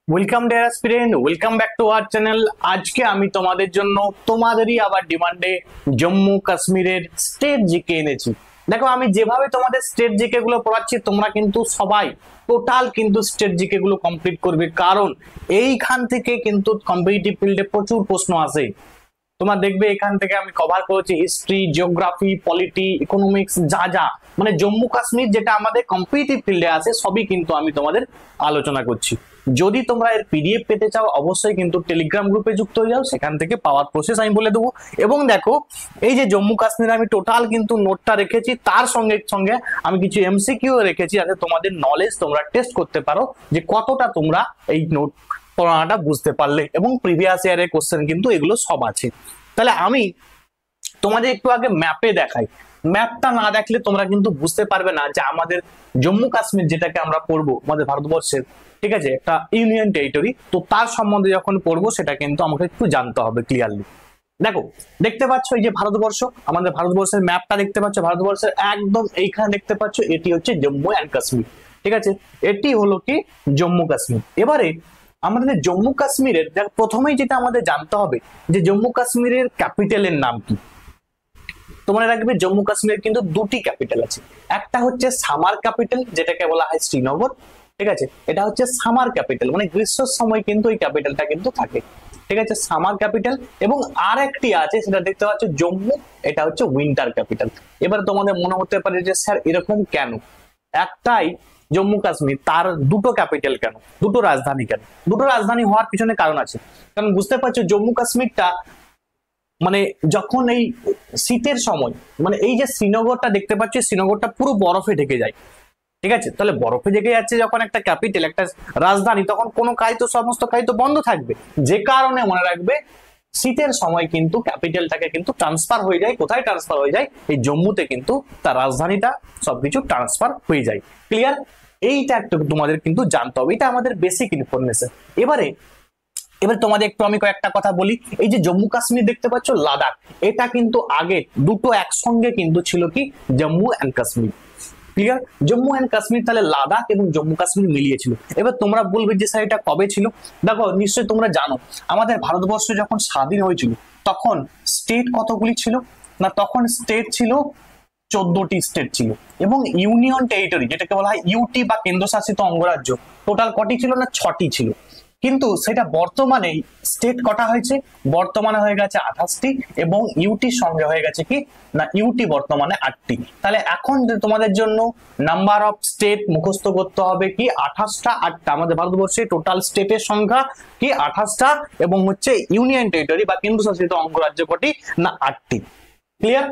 Welcome dear student, welcome back to our channel. আজকে আমি তোমাদের জন্য তোমাদেরই আবার ডিমান্ডে জম্মু কাশ্মীরের স্টেট জিকে এনেছি। দেখো, আমি যেভাবে তোমাদের স্টেট জিকে গুলো পড়াচ্ছি তোমরা কিন্তু সবাই টোটাল কিন্তু স্টেট জিকে গুলো কমপ্লিট করবে, কারণ এইখান থেকে কিন্তু কম্পিটিটিভ ফিল্ডে প্রচুর প্রশ্ন আসে। তোমার দেখবে এখান থেকে আমি কভার করেছি হিস্ট্রি, জিওগ্রাফি, পলিটি, ইকোনমিক্স, যা যা মানে জম্মু কাশ্মীর যেটা আমাদের কম্পিটিটিভ ফিল্ডে আছে সবই কিন্তু আমি তোমাদের আলোচনা করছি। যদি তোমরা এর পিডিএফ পেতে চাও অবশ্যই কিন্তু টেলিগ্রাম গ্রুপে যুক্ত হয়ে যাও, সেখান থেকে পাওয়ার প্রসেস আমি বলে দেবো। এবং দেখো, এই যে জম্মু কাশ্মীরে আমি টোটাল কিন্তু নোটটা রেখেছি, তার সঙ্গে সঙ্গে আমি কিছু এমসিকিউ রেখেছি যাতে তোমাদের নলেজ তোমরা টেস্ট করতে পারো যে কতটা তোমরা এই নোট পড়াটা বুঝতে পারলে, এবং প্রিভিয়াস ইয়ারের কোশ্চেন কিন্তু এগুলো সব আছে। তাহলে আমি তোমাদের একটু আগে ম্যাপে দেখাই। ম্যাপটা না দেখলে তোমরা কিন্তু বুঝতে পারবে না যে আমাদের জম্মু কাশ্মীর যেটাকে আমরা পড়বো আমাদের ভারতবর্ষের, ঠিক আছে, একটা ইউনিয়ন টেরিটরি, তো তার সম্বন্ধে যখন পড়বো সেটা কিন্তু আমাকে একটু জানতে হবে ক্লিয়ারলি। দেখো, দেখতে পাচ্ছ এই যে ভারতবর্ষ, আমাদের ভারতবর্ষের ম্যাপটা দেখতে পাচ্ছ, ভারতবর্ষের একদম এইখানে দেখতে পাচ্ছ এটি হচ্ছে জম্মু অ্যান্ড কাশ্মীর, ঠিক আছে, এটি হলো কি জম্মু কাশ্মীর। এবারে আমাদের জম্মু কাশ্মীরের প্রথমেই যেটা আমাদের জানতে হবে যে জম্মু কাশ্মীরের ক্যাপিটালের নাম কি। তোমরা রাখবে জম্মু কাশ্মীরের কিন্তু দুটি ক্যাপিটাল আছে, একটা হচ্ছে সামার ক্যাপিটাল যেটাকে বলা হয় শ্রীনগর, ঠিক আছে, এটা হচ্ছে সামার ক্যাপিটাল, মানে গ্রীষ্মের সময় কিন্তু এই ক্যাপিটালটা কিন্তু থাকে, ঠিক আছে, সামার ক্যাপিটাল। এবং আর একটি আছে সেটা দেখতে পাচ্ছ জম্মু, এটা হচ্ছে উইন্টার ক্যাপিটাল। এবার তোমাদের মনে হতে পারে যে স্যার এরকম কেন, একটাই জম্মু কাশ্মীর, তার দুটো ক্যাপিটাল কেন, দুটো রাজধানী কেন? দুটো রাজধানী হওয়ার পিছনে কারণ আছে, কারণ বুঝতে পারছো জম্মু কাশ্মীরটা মানে যখন এই শীতের সময়, মানে এই যে শ্রীনগরটা দেখতে পাচ্ছ, শ্রীনগরটা পুরো বরফে ঢেকে যায়, ঠিক আছে, তাহলে বরফে ঢেকে যাচ্ছে যখন একটা ক্যাপিটাল, একটা রাজধানী, তখন কোনো কাজ তো, সমস্ত কাজ তো বন্ধ থাকবে। যে কারণে মনে রাখবে শীতের সময় কিন্তু ক্যাপিটালটাকে কিন্তু ট্রান্সফার হয়ে যায়, কোথায় ট্রান্সফার হয়ে যায়, এই জম্মুতে কিন্তু তার রাজধানীটা সবকিছু ট্রান্সফার হয়ে যায়। ক্লিয়ার? এইটা একটু তোমাদের কিন্তু জানতে হবে, এটা আমাদের বেসিক ইনফরমেশন। এবারে এবার তোমাদের একটু আমি কয়েকটা কথা বলি। এই যে জম্মু কাশ্মীর দেখতে পাচ্ছ, লাদাখ, এটা কিন্তু আগে দুটো একসঙ্গে কিন্তু ছিল কি Jammu and Kashmir. Clear? Jammu and Kashmir তাহলে লাদাখ এবং জম্মু কাশ্মীর মিলিয়েছিল। এবার তোমরা বলবে যে স্যার এটা কবে ছিল? দেখো, নিশ্চয়ই তোমরা জানো আমাদের ভারতবর্ষ যখন স্বাধীন হয়েছিল তখন স্টেট কতগুলি ছিল না, তখন স্টেট ছিল 14টি স্টেট ছিল, এবং ইউনিয়ন টেরিটরি যেটাকে বলা হয় ইউটি বা কেন্দ্রশাসিত অঙ্গরাজ্য টোটাল কটি ছিল না, 6টি ছিল। কিন্তু সেটা বর্তমানে স্টেট কটা হয়েছে, বর্তমানে হয়ে গেছে 28টি, এবং ইউটির সঙ্গে হয়ে গেছে কি না ইউটি বর্তমানে 8টি। তাহলে এখন তোমাদের জন্য নাম্বার অফ স্টেট মুখস্থ করতে হবে কি 28টা, 8টা। আমাদের ভারতবর্ষে টোটাল স্টেটের সংখ্যা কি 28টা, এবং হচ্ছে ইউনিয়ন টেরিটরি বা কেন্দ্রশাসিত অঙ্গরাজ্য কটি না 8টি। ক্লিয়ার?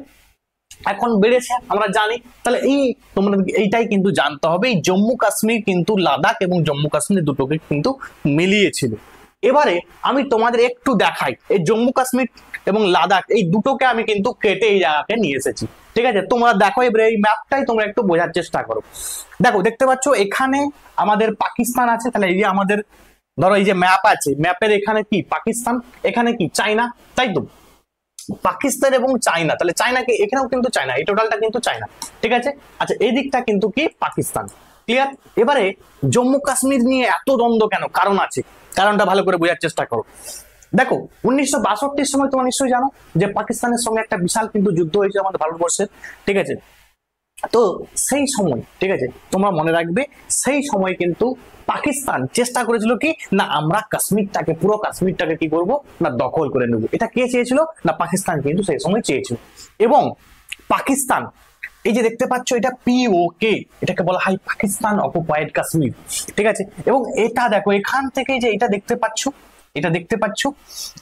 এখন বেড়েছে আমরা জানি। তাহলে এই তোমরা এইটাই কিন্তু জানতে হবে, এই জম্মু কাশ্মীর কিন্তু লাদাখ এবং জম্মু কাশ্মীর দুটোকে কিন্তু মিলিয়েছিল। এবারে আমি তোমাদের একটু দেখাই এই জম্মু কাশ্মীর এবং লাদাখ এই দুটোকে আমি কিন্তু কেটে এই জায়গাকে নিয়ে এসেছি, ঠিক আছে। তোমরা দেখো এবারে এই ম্যাপটাই তোমরা একটু বোঝার চেষ্টা করো। দেখো, দেখতে পাচ্ছ এখানে আমাদের পাকিস্তান আছে, তাহলে এই যে আমাদের ধরো এই যে ম্যাপ আছে, ম্যাপের এখানে কি পাকিস্তান, এখানে কি চায়না, তাই তো, পাকিস্তান এবং চায়না, তাহলে চায়নাকে এখানেও কিন্তু চায়না, এই টোটালটা কিন্তু চায়না, ঠিক আছে। আচ্ছা, এই দিকটা কিন্তু কি পাকিস্তান। ক্লিয়ার? এবারে জম্মু কাশ্মীর নিয়ে এত দ্বন্দ্ব কেন, কারণ আছে, কারণটা ভালো করে বোঝার চেষ্টা করো। দেখো, 1962 সময় তোমরা নিশ্চয়ই জানো যে পাকিস্তানের সঙ্গে একটা বিশাল কিন্তু যুদ্ধ হয়েছে আমাদের ভারতবর্ষের, ঠিক আছে। তো সেই সময়, ঠিক আছে, তোমরা মনে রাখবে সেই সময় কিন্তু পাকিস্তান চেষ্টা করেছিল কি না আমরা কাশ্মীরটাকে, পুরো কাশ্মীরটাকে কি করব না দখল করে নেব। এটা কে চেয়েছিল না পাকিস্তান কিন্তু সেই সময় চেয়েছিল। এবং পাকিস্তান এই যে দেখতে পাচ্ছ এটা পিওকে, এটাকে বলা হয় পাকিস্তান অকুপাইড কাশ্মীর, ঠিক আছে। এবং এটা দেখো এখান থেকে যে এটা দেখতে পাচ্ছ, এটা দেখতে পাচ্ছ,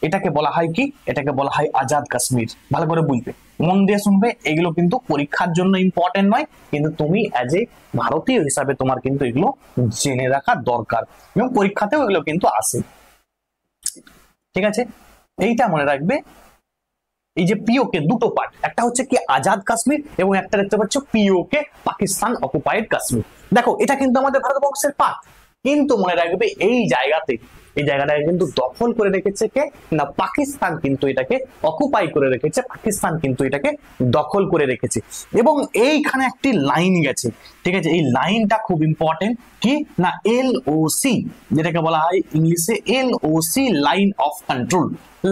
এটাকে বলা হয় কি, এটাকে বলা হয় আজাদ কাশ্মীর। ভালো করে বুঝবে, মন দিয়ে শুনবে, এগুলো কিন্তু পরীক্ষার জন্য ইম্পর্টেন্ট নয়, কিন্তু তুমি অ্যাজ এ ভারতীয় হিসাবে তোমার কিন্তু এগুলো জেনে রাখা দরকার, এবং পরীক্ষাতেও এগুলো কিন্তু আসে, ঠিক আছে। এইটা মনে রাখবে, এই যে পিওকে দুটো পার্ট, একটা হচ্ছে কি আজাদ কাশ্মীর এবং একটা দেখতে পাচ্ছ পিওকে পাকিস্তান অকুপাইড কাশ্মীর। দেখো, এটা কিন্তু আমাদের ভারতবর্ষের পার্ট, কিন্তু মনে রাখবে এই জায়গাতে এই জায়গাটাকে কিন্তু দখল করে রেখেছে কে না পাকিস্তান, কিন্তু এটাকে অকুপাই করে রেখেছে, পাকিস্তান কিন্তু এটাকে দখল করে রেখেছে। এবং এইখানে একটি লাইন গেছে, ঠিক আছে, এই লাইনটা খুব ইম্পর্টেন্ট, কি না এলওসি, যেটাকে বলা হয় ইংলিশে LOC, line of control,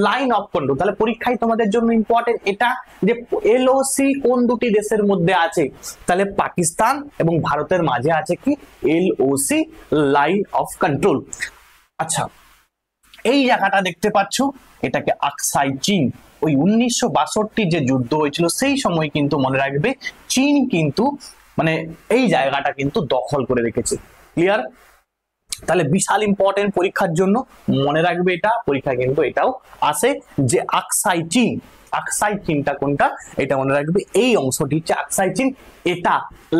line of control. তাহলে পরীক্ষায় তোমাদের জন্য ইম্পর্টেন্ট এটা, যে এলওসি কোন দুটি দেশের মধ্যে আছে, তাহলে পাকিস্তান এবং ভারতের মাঝে আছে কি এলওসি, লাইন অফ কন্ট্রোল। আচ্ছা, এই জায়গাটা দেখতে পাচ্ছ, এটাকে আকসাই চীন, ওই 1962 যে যুদ্ধ হয়েছিল সেই সময় কিন্তু মনে রাখবে চীন কিন্তু মানে এই জায়গাটা কিন্তু দখল করে রেখেছে। ক্লিয়ার? তাহলে বিশাল ইম্পর্টেন্ট পরীক্ষার জন্য, মনে রাখবে এটা, পরীক্ষা কিন্তু এটাও আসে যে আকসাই চীন, আকসাই চীনটা কোনটা এটা মনে রাখবে, এই অংশটি হচ্ছে আকসাই চীন, এটা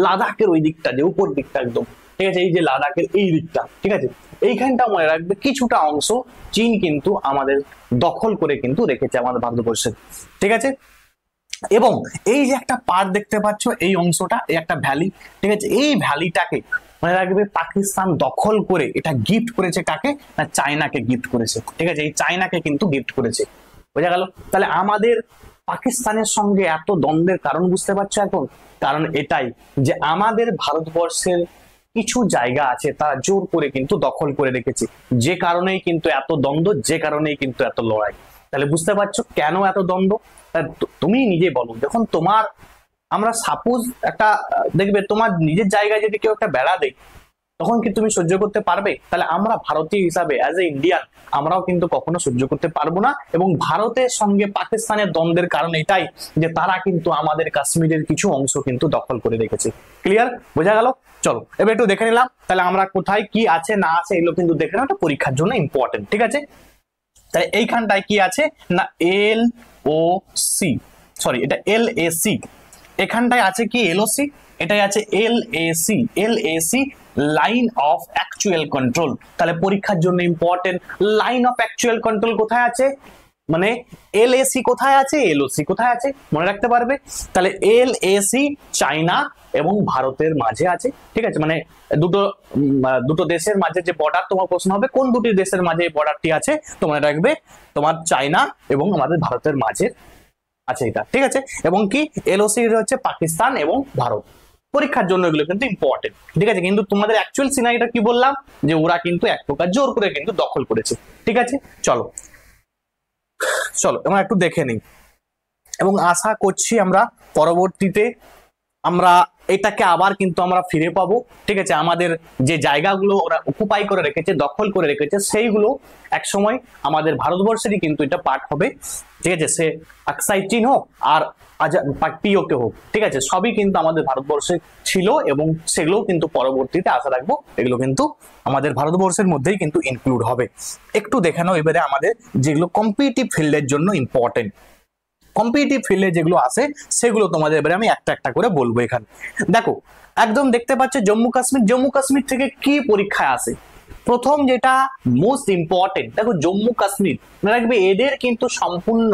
লাদাখের ওই দিকটা, যে উপর দিকটা একদম, ঠিক আছে, এই যে লাদাখের এই দিকটা, ঠিক আছে, এইখানটা মনে রাখবে কিছুটা অংশ চীন কিন্তু আমাদের দখল করে কিন্তু রেখেছে আমাদের ভারতবর্ষের, ঠিক আছে। এবং এই যে একটা পার্ট দেখতে পাচ্ছ, এই অংশটা, এই একটা ভ্যালি, ঠিক আছে, এই ভ্যালিটাকে মনে রাখবে পাকিস্তান দখল করে এটা গিফট করেছে কাকে না চায়নাকে গিফট করেছে, ঠিক আছে, এই চায়নাকে কিন্তু গিফট করেছে, বোঝা গেল। তাহলে আমাদের পাকিস্তানের সঙ্গে এত দ্বন্দ্বের কারণ বুঝতে পারছো এখন, কারণ এটাই যে আমাদের ভারতবর্ষের কিছু জায়গা আছে তারা জোর করে কিন্তু দখল করে রেখেছে, যে কারণেই কিন্তু এত দ্বন্দ্ব, যে কারণেই কিন্তু এত লড়াই। তাহলে বুঝতে পারছো কেন এত দ্বন্দ্ব। তুমি নিজে বলো, যখন তোমার আমরা সাপোজ একটা দেখবে তোমার নিজের জায়গায় যদি কেউ একটা বেড়া দেয়, তখন কি তুমি সহ্য করতে পারবে? তাহলে আমরা ভারতীয় হিসাবে অ্যাজ এ ইন্ডিয়ান আমরাও কিন্তু কখনো সহ্য করতে পারবো না। এবং ভারতের সঙ্গে পাকিস্তানের দ্বন্দ্বের কারণ এটাই যে তারা কিন্তু আমাদের কাশ্মীরের কিছু অংশ কিন্তু দখল করে রেখেছে। ক্লিয়ার? বোঝা গেল? চলো এবার একটু দেখে নিলাম তাহলে আমরা কোথায় কি আছে না আছে এগুলো কিন্তু দেখে নেওয়া পরীক্ষার জন্য ইম্পর্টেন্ট, ঠিক আছে। তাহলে এইখানটায় কি আছে না এল ও সি, সরি এটা এল এ সি, এখানটায় আছে কি এলওসি, এটাই আছে L A C, L A C, line of actual control. তাহলে পরীক্ষার জন্য important, line of actual control কোথায় আছে, মানে এল এ সি কোথায় আছে, এলওসি কোথায় আছে মনে রাখতে পারবে। তাহলে এল এ সি চায়না এবং ভারতের মাঝে আছে, ঠিক আছে, মানে দুটো দেশের মাঝে যে বর্ডার, তোমার প্রশ্ন হবে কোন দুটি দেশের মাঝে এই বর্ডারটি আছে, তোমরা রাখবে তোমার চায়না এবং আমাদের ভারতের মাঝে আছে এটা, ঠিক আছে। এবং কি এলওসি হচ্ছে পাকিস্তান এবং ভারত। পরীক্ষার জন্য এগুলো কিন্তু ইম্পর্টেন্ট, ঠিক আছে। কিন্তু তোমাদের অ্যাকচুয়াল সিনারিটা কি বললাম, যে ওরা কিন্তু এক প্রকার জোর করে কিন্তু দখল করেছে, ঠিক আছে। চলো চলো আমরা একটু দেখে নিই, এবং আশা করছি আমরা পরবর্তীতে আমরা এটাকে আবার কিন্তু আমরা ফিরে পাবো, ঠিক আছে। আমাদের যে জায়গাগুলো ওরা অকুপাই করে রেখেছে, দখল করে রেখেছে, সেইগুলো একসময় আমাদের ভারতবর্ষেরই কিন্তু এটা পার্ট হবে, ঠিক আছে। সে আকসাই চীন হোক আর পিওকে হোক, ঠিক আছে, সবই কিন্তু আমাদের ভারতবর্ষে ছিল এবং সেগুলো কিন্তু পরবর্তীতে আশা রাখবো এগুলো কিন্তু আমাদের ভারতবর্ষের মধ্যেই কিন্তু ইনক্লুড হবে। একটু দেখে নাও এবারে আমাদের যেগুলো কম্পিটিটিভ ফিল্ডের জন্য ইম্পর্টেন্ট, কম্পিটিটিভ ফিল্ডে যেগুলো আছে সেগুলো তোমাদের এবারে আমি একটা একটা করে বলবো। এখানে দেখো একদম দেখতে পাচ্ছ জম্মু কাশ্মীর, জম্মু কাশ্মীর থেকে কি পরীক্ষায় আসে, প্রথম যেটা মোস্ট ইম্পর্টেন্ট, দেখো জম্মু কাশ্মীর মনে রাখবে এদের কিন্তু সম্পূর্ণ,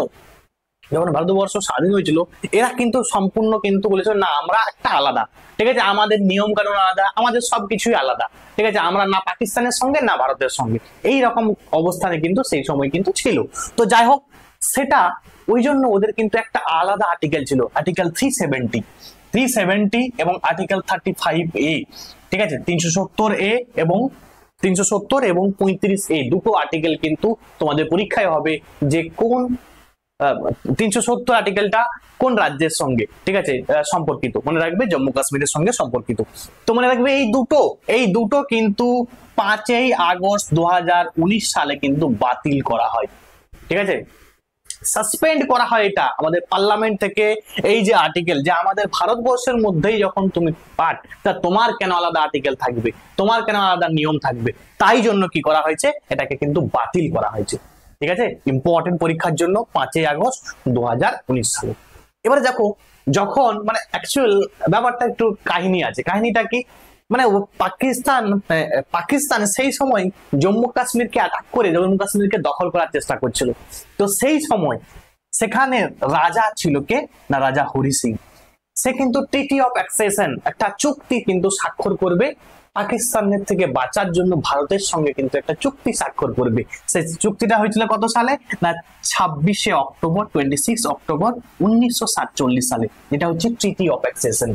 যখন ভারতবর্ষ স্বাধীন হয়েছিল এরা কিন্তু সম্পূর্ণ কিন্তু বলেছিল না আমরা একটা আলাদা, ঠিক আছে, আমাদের নিয়ম কানুন আলাদা, আমাদের সবকিছুই আলাদা, ঠিক আছে, আমরা না পাকিস্তানের সঙ্গে না ভারতের সঙ্গে, এই রকম অবস্থানে কিন্তু সেই সময় কিন্তু ছিল। তো যাই হোক, সেটা ওই জন্য ওদের কিন্তু একটা আলাদা আর্টিকেল ছিল, আর্টিকেল 370 এবং আর্টিকেল 35A, ঠিক আছে, 370A এবং 370 এবং 35A দুটো আর্টিকেল কিন্তু তোমাদের পরীক্ষায় হবে, যে কোন 370 আর্টিকেলটা কোন রাজ্যের সঙ্গে, ঠিক আছে, সম্পর্কিত, মনে রাখবে জম্মু কাশ্মীরের সঙ্গে সম্পর্কিত। তো মনে রাখবে এই দুটো কিন্তু 5ই আগস্ট 2019 সালে কিন্তু বাতিল করা হয়, ঠিক আছে, সাসপেন্ড করা হয় এটা আমাদের পার্লামেন্ট থেকে। এই যে আর্টিকেল, যে আমাদের ভারতবর্ষের মধ্যেই যখন তুমি পার্ট, তা তোমার কেন আলাদা আর্টিকেল থাকবে, তোমার কেন আলাদা নিয়ম থাকবে, তাই জন্য কি করা হয়েছে, এটাকে কিন্তু বাতিল করা হয়েছে, ঠিক আছে। ইম্পর্টেন্ট পরীক্ষার জন্য 5ই আগস্ট 2019 সালে। এবারে দেখো যখন মানে অ্যাকচুয়াল ব্যাপারটা একটু কাহিনী আছে, কাহিনীটা কি মানে পাকিস্তান সেই সময় জম্মু কাশ্মীরকে অ্যাটাক করে জম্মু কাশ্মীরকে দখল করার চেষ্টা করছিল। তো সেই সময় সেখানে রাজা ছিল কে না রাজা হরি সিং। সে কিন্তু ট্রিটি অফ অ্যাক্সেশন একটা চুক্তি কিন্তু স্বাক্ষর করবে পাকিস্তানের থেকে বাঁচার জন্য ভারতের সঙ্গে কিন্তু একটা চুক্তি স্বাক্ষর করবে। সেই চুক্তিটা হয়েছিল কত সালে না 26 অক্টোবর 26 অক্টোবর 1947 সালে, যেটা হচ্ছে ট্রিটি অফ অ্যাক্সেশন।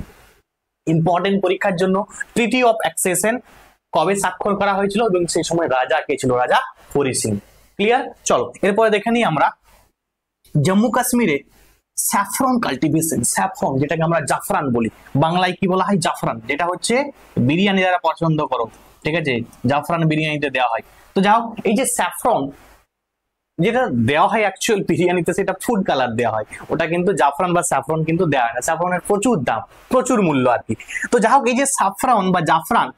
ইম্পর্টেন্ট পরীক্ষার জন্য ট্রিটি অফ অ্যাক্সেশন কবে স্বাক্ষর করা হয়েছিল এবং সেই সময় রাজা কে ছিল, রাজা হরি সিং। ক্লিয়ার? চলো এরপরে দেখে নিই আমরা জম্মু কাশ্মীরে স্যাফরন কাল্টিভেশন। স্যাফরন যেটাকে আমরা জাফরান বলি, বাংলায় কি বলা হয় জাফরান, যেটা হচ্ছে বিরিয়ানি যারা পছন্দ করো, ঠিক আছে, জাফরান বিরিয়ানিতে দেওয়া হয়। তো যাও এই যে স্যাফরন যেটা দেওয়া হয় অ্যাকচুয়াল বিরিয়ানিতে, সেটা ফুড কালার দেওয়া হয়, ওটা কিন্তু জাফরান বা স্যাফরন কিন্তু দেওয়া হয় না। স্যাফরনের প্রচুর দাম, প্রচুর মূল্য আর কি। তো যাই হোক এই যে স্যাফরন বা জাফরান,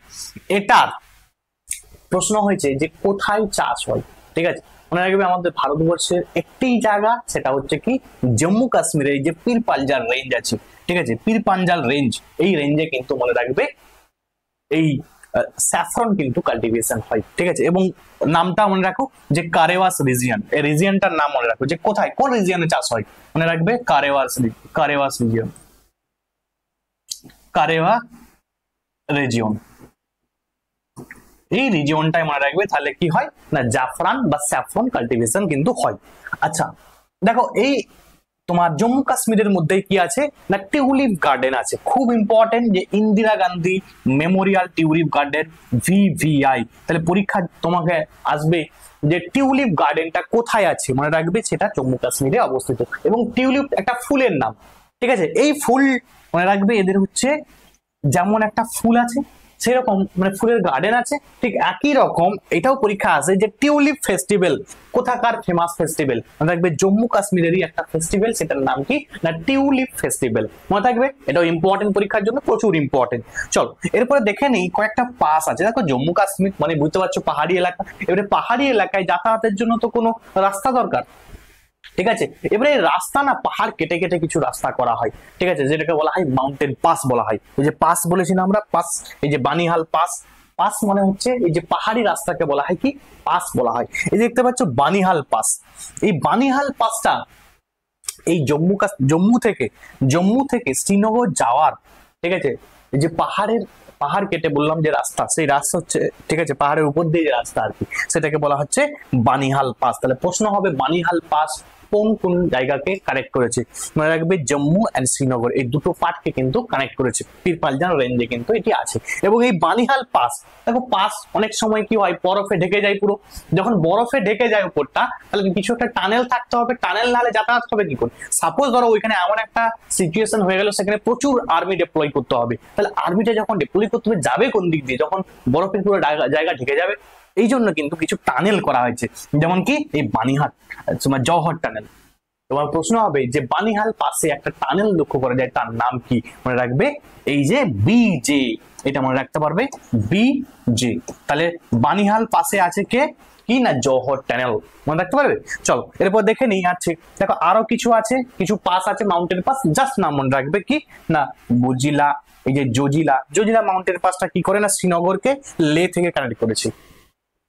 এটার প্রশ্ন হয়েছে যে কোথায় চাষ হয়। ঠিক আছে, মনে রাখবে আমাদের ভারতবর্ষের একটি জায়গা, সেটা হচ্ছে কি জম্মু কাশ্মীরে যে পীর পাঞ্জাল রেঞ্জ আছে, ঠিক আছে, পীর পাঞ্জাল রেঞ্জ, এই রেঞ্জে কিন্তু মনে রাখবে এই স্যাফরন কিন্তু কাল্টিভেশন হয়। ঠিক আছে, এবং নামটা মনে রাখো যে কারেওয়াস রিজিয়ন, এই রিজিয়নটার নাম মনে রাখো যে কোথায়, কোন রিজিয়নে চাষ হয়, মনে রাখবে কারেওয়াস রিজিয়ন, কারেওয়া রিজিয়ন, এই রিজিয়নটাই মনে রাখবে। তাহলে কি হয় না জাফরান বা স্যাফরন কাল্টিভেশন কিন্তু হয়। আচ্ছা দেখো এই তোমার জম্মু কাশ্মীরের মধ্যে কি আছে না টিউলিপ গার্ডেন আছে, খুব ইম্পর্টেন্ট, যে Indira Gandhi Memorial tulip garden VVI। তাহলে পরীক্ষা তোমাকে আসবে যে টিউলিপ গার্ডেনটা কোথায় আছে, মনে রাখবে সেটা জম্মু কাশ্মীরে অবস্থিত। এবং টিউলিপ একটা ফুলের নাম, ঠিক আছে, এই ফুল মনে রাখবে এদের হচ্ছে যেমন একটা ফুল আছে সেরকম মানে ফুলের গার্ডেন আছে, ঠিক একই রকম এটাও পরীক্ষা আছে যে টিউলিপ ফেস্টিভ্যাল কোথাকার ফেমাস ফেস্টিভ্যাল, মনে রাখবে জম্মু কাশ্মীরেরই একটা ফেস্টিভ্যাল, সেটার নাম কি না টিউলিপ ফেস্টিভ্যাল, মনে থাকবে, এটাও ইম্পর্টেন্ট পরীক্ষার জন্য, প্রচুর ইম্পর্টেন্ট। চলো এরপরে দেখে নেই কয়েকটা পাস আছে। দেখো জম্মু কাশ্মীর মানে বুঝতে পারছো পাহাড়ি এলাকা, এবারে পাহাড়ি এলাকায় যাতায়াতের জন্য তো কোনো রাস্তা দরকার, ঠিক আছে, এবারে রাস্তা না পাহাড় কেটে কেটে কিছু রাস্তা করা হয়, ঠিক আছে, যেটাকে বলা হয় মাউন্টেন পাস বলা হয়। এই যে পাস বলেছি না আমরা পাস, এই যে বানিহাল পাস, পাস মানে হচ্ছে এই যে পাহাড়ি রাস্তাকে বলা হয় কি পাস বলা হয়। এই দেখতে পাচ্ছ বানিহাল পাস, এই বানিহাল পাসটা এই জম্মু থেকে শ্রীনগর যাওয়ার, ঠিক আছে, এই যে পাহাড় কেটে বললাম যে রাস্তা, সেই রাস্তা হচ্ছে, ঠিক আছে, পাহাড়ের উপর দিয়ে যে রাস্তা আর কি, সেটাকে বলা হচ্ছে বানিহাল পাস। তাহলে প্রশ্ন হবে বানিহাল পাস কোন কোন জায়গাকে কানেক্ট করেছে, মনে রাখবে জম্মু এন্ড শ্রীনগর এই দুটো পার্টকে কিন্তু কানেক্ট করেছে, পীর পাঞ্জাল রেঞ্জে কিন্তু এটি আছে। এবং এই বানিহাল পাস, দেখো পাস অনেক সময় কি হয় বরফে ঢেকে যায় পুরো, যখন বরফে ঢেকে যায় উপরটা তাহলে কিছু একটা টানেল থাকতে হবে, টানেল নালে যাতায়াত হবে কি করে, সাপোজ ধরো ওইখানে এমন একটা সিচুয়েশন হয়ে গেল সেখানে প্রচুর আর্মি ডিপ্লয় করতে হবে, তাহলে আর্মিটা যখন ডিপ্লয় করতে হবে যাবে কোন দিক দিয়ে, যখন বরফের পুরো জায়গা ঢেকে যাবে, এই জন্য কিন্তু কিছু টানেল করা হয়েছে, যেমন কি এই বানিহাট তোমার জওহর টানেল। তোমার প্রশ্ন হবে যে বানিহাল পাশে একটা টানেল লক্ষ্য করা যায়, তার নাম কি, মনে রাখবে এই যে BJ, এটা মনে রাখতে পারবে BJ। তাহলে বানিহাল পাশে আছে কে কি না জওহর টানেল, মনে রাখতে পারবে। চলো এরপর দেখে নিই আছে, দেখো আরো কিছু আছে, কিছু পাস আছে মাউন্টেন পাস, জাস্ট নাম মনে রাখবে কি না বুজিলা, এই যে জজিলা মাউন্টেন পাসটা কি করে না শ্রীনগরকে লে থেকে কানেক্ট করেছে,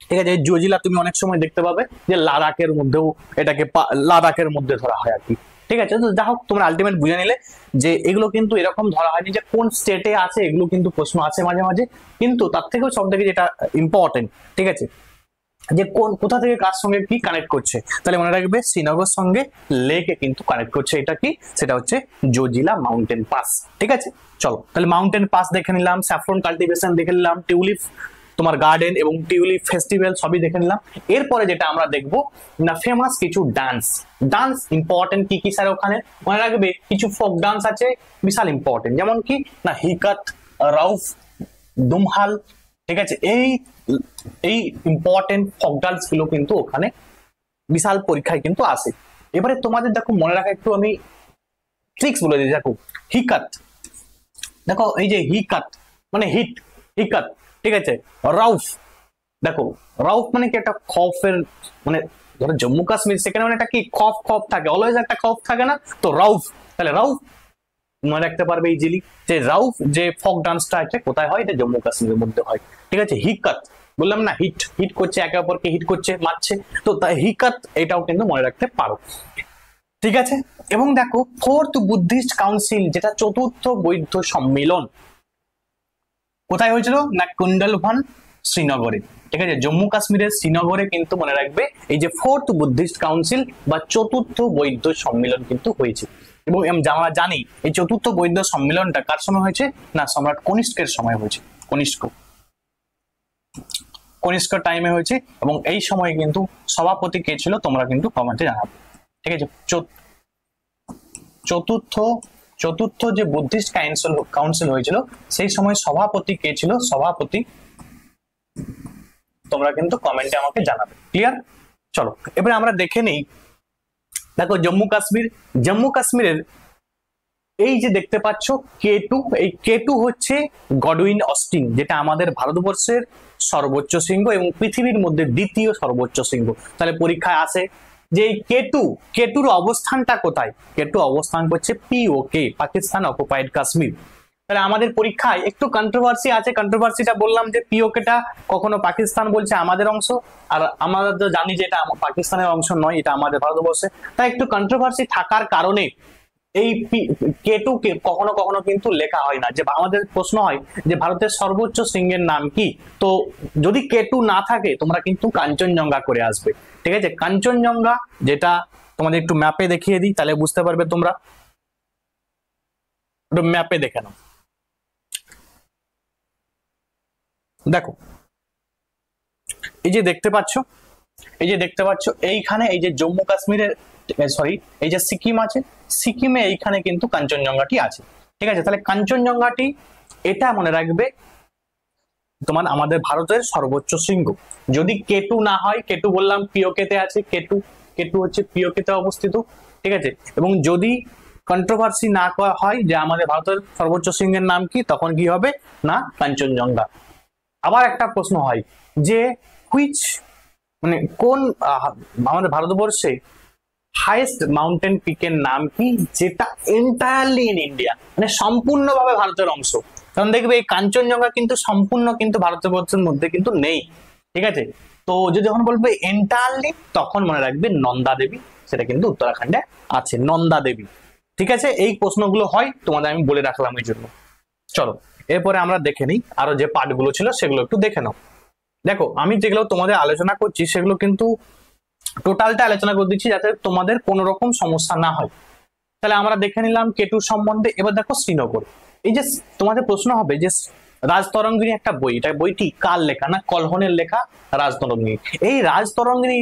ঠিক আছে। জজিলা তুমি অনেক সময় দেখতে পাবে যে লাদাখের মধ্যেও এটাকে লাদাখের মধ্যে ধরা হয় আর কি, ঠিক আছে। তো যা হোক তোমরা আলটিমেট বুঝে নিলে যে এগুলো কিন্তু এরকম ধরা হয়নি যে কোন স্টেটে আছে, এগুলো কিন্তু প্রশ্ন আছে মাঝে মাঝে, কিন্তু তার থেকেও সব থেকে যেটা ইম্পর্টেন্ট, ঠিক আছে, যে কোথা থেকে কার সঙ্গে কি কানেক্ট করছে, তাহলে মনে রাখবে শ্রীনগর সঙ্গে লেকে কিন্তু কানেক্ট করছে, এটা কি সেটা হচ্ছে জজিলা মাউন্টেন পাস, ঠিক আছে। চলো তাহলে মাউন্টেন পাস দেখে নিলাম, স্যাফরন কাল্টিভেশন দেখে নিলাম, টিউলিপ তোমার গার্ডেন এবং টিউলিপ ফেস্টিভ্যাল সবই দেখে নিলাম। এরপরে যেটা আমরা দেখবো না ফেমাস কিছু ডান্স ইম্পর্টেন্ট কি কি স্যার ওখানে মনে রাখবে, কিছু ফোক ডান্স আছে বিশাল ইম্পর্টেন্ট, যেমন কি না হিকাত, রাউফ, দুমহাল, ঠিক আছে, এই ইম্পর্টেন্ট ফোক ডান্স গুলো কিন্তু ওখানে বিশাল পরীক্ষায় কিন্তু আসে। এবারে তোমাদের দেখো মনে রাখা একটু আমি ট্রিক্স বলে দিই, দেখো হিকাত, দেখো এই যে হিকাত মানে হিকাত, ঠিক আছে, রাউফ, দেখো রাউফ মানে কি একটা খফের মানে ধরো জম্মু কাশ্মীর সেখানে মানে একটা কি খফ থাকে, অলওয়েজ একটা খফ থাকে না, তো রাউফ, তাহলে রাউফ মনে রাখতে পারবে ইজিলি যে রাউফ যে ফোক ডান্সটা আছে কোথায় হয়, এটা জম্মু কাশ্মীরের মধ্যে হয়, ঠিক আছে। হিকাত বললাম না হিট করছে, একে অপরকে হিট করছে মারছে, তো তাই হিকাত এটাও কিন্তু মনে রাখতে পারো, ঠিক আছে। এবং দেখো ফোর্থ বুদ্ধিস্ট কাউন্সিল, যেটা চতুর্থ বৌদ্ধ সম্মেলন, কোথায় হয়েছিল না কুন্ডলভান শ্রীনগরে। ঠিক আছে, জম্মু কাশ্মীরের শ্রীনগরে কিন্তু মনে রাখবে এই যে ফোর্থ বুদ্ধিস্ট কাউন্সিল বা চতুর্থ বৌদ্ধ সম্মেলন কিন্তু হয়েছে। এবং আমরা জানি এই চতুর্থ বৌদ্ধ সম্মেলনটা কার সময় হয়েছে না সম্রাট কনিষ্কের সময় হয়েছে। কনিষ্ক টাইমে হয়েছে এবং এই সময় কিন্তু সভাপতি কে ছিল তোমরা কিন্তু কমেন্টে জানাবে। ঠিক আছে, চতুর্থ যে বুদ্ধিস্ট কাউন্সিল হয়েছিল সেই সময় সভাপতি কে ছিল, সভাপতি তোমরা কিন্তু কমেন্টে আমাকে জানাবে। ক্লিয়ার? চলো এবারে আমরা দেখে নেই। দেখো জম্মু কাশ্মীরের এই যে দেখতে পাচ্ছ K2, এই K2 হচ্ছে গডউইন অস্টিন, যেটা আমাদের ভারতবর্ষের সর্বোচ্চ শৃঙ্গ এবং পৃথিবীর মধ্যে দ্বিতীয় সর্বোচ্চ শৃঙ্গ। তাহলে পরীক্ষায় আসে যে K2 অবস্থানটা কোথায়? K2 অবস্থান করছে POK, পাকিস্তান অকুপাইড কাশ্মীর। তাহলে আমাদের পরীক্ষায় একটু কন্ট্রোভার্সি আছে। কন্ট্রোভার্সিটা বললাম যে POKটা কখনো পাকিস্তান বলছে আমাদের অংশ, আর আমরা তো জানি যে এটা পাকিস্তানের অংশ নয়, এটা আমাদের ভারতবর্ষে। তাই একটু কন্ট্রোভার্সি থাকার কারণে এই K2 কে কখনো কখনো কিন্তু লেখা হয় না। যে আমাদের প্রশ্ন হয় যে ভারতের সর্বোচ্চ শৃঙ্গের নাম কি, তো যদি K2 না থাকে তোমরা কিন্তু কাঞ্চনজঙ্ঘা করে আসবে। ঠিক আছে, কাঞ্চনজঙ্ঘা যেটা তোমাদের একটু ম্যাপে দেখিয়ে দিই তাহলে বুঝতে পারবে তোমরা। একটু ম্যাপে দেখে নাও। দেখো এই যে দেখতে পাচ্ছ এইখানে এই যে জম্মু কাশ্মীরের সরি এই যে সিকিম আছে, সিকিমে এইখানে কিন্তু কাঞ্চনজঙ্ঘাটি আছে। ঠিক আছে, তাহলে কাঞ্চনজঙ্ঘাটি এটা মনে রাখবে তোমার আমাদের ভারতের সর্বোচ্চ শৃঙ্গ। যদি K2 না হয়, K2 বললাম POK তে আছে, K2 হচ্ছে POK তে অবস্থিত। ঠিক আছে, এবং যদি কন্ট্রোভার্সি না হয় যে আমাদের ভারতের সর্বোচ্চ শৃঙ্গের নাম কি, তখন কি হবে না কাঞ্চনজঙ্ঘা। আবার একটা প্রশ্ন হয় যে মানে কোন আমাদের ভারতবর্ষে হাইয়েস্ট মাউন্টেন পিকের নাম কি, যেটা এন্টায়ারলি ইন ইন্ডিয়া, মানে সম্পূর্ণভাবে ভারতের অংশ। কারণ দেখবে এই কাঞ্চনজঙ্ঘা কিন্তু সম্পূর্ণ কিন্তু ভারতবর্ষের মধ্যে কিন্তু নেই। ঠিক আছে, তো যদি যখন বলবে এন্টায়ারলি তখন মনে রাখবে নন্দা দেবী, সেটা কিন্তু উত্তরাখণ্ডে আছে, নন্দা দেবী। ঠিক আছে, এই প্রশ্নগুলো হয় তোমাদের আমি বলে রাখলাম এই জন্য। চলো এরপরে আমরা দেখে নিই আরো যে পার্টগুলো ছিল সেগুলো একটু দেখে নাও। দেখো আমি যেগুলো তোমাদের আলোচনা করছি সেগুলো কিন্তু টোটালটা আলোচনা করে দিচ্ছি যাতে তোমাদের কোনো রকম সমস্যা না হয়। তাহলে আমরা দেখে নিলাম K2 সম্বন্ধে। এবার দেখো শ্রীনগর। এই যে তোমাদের প্রশ্ন হবে যে রাজতরঙ্গিনী একটা বই, এটা বইটি কার লেখা না কলহনের লেখা রাজতরঙ্গিনী। এই রাজতরঙ্গিনী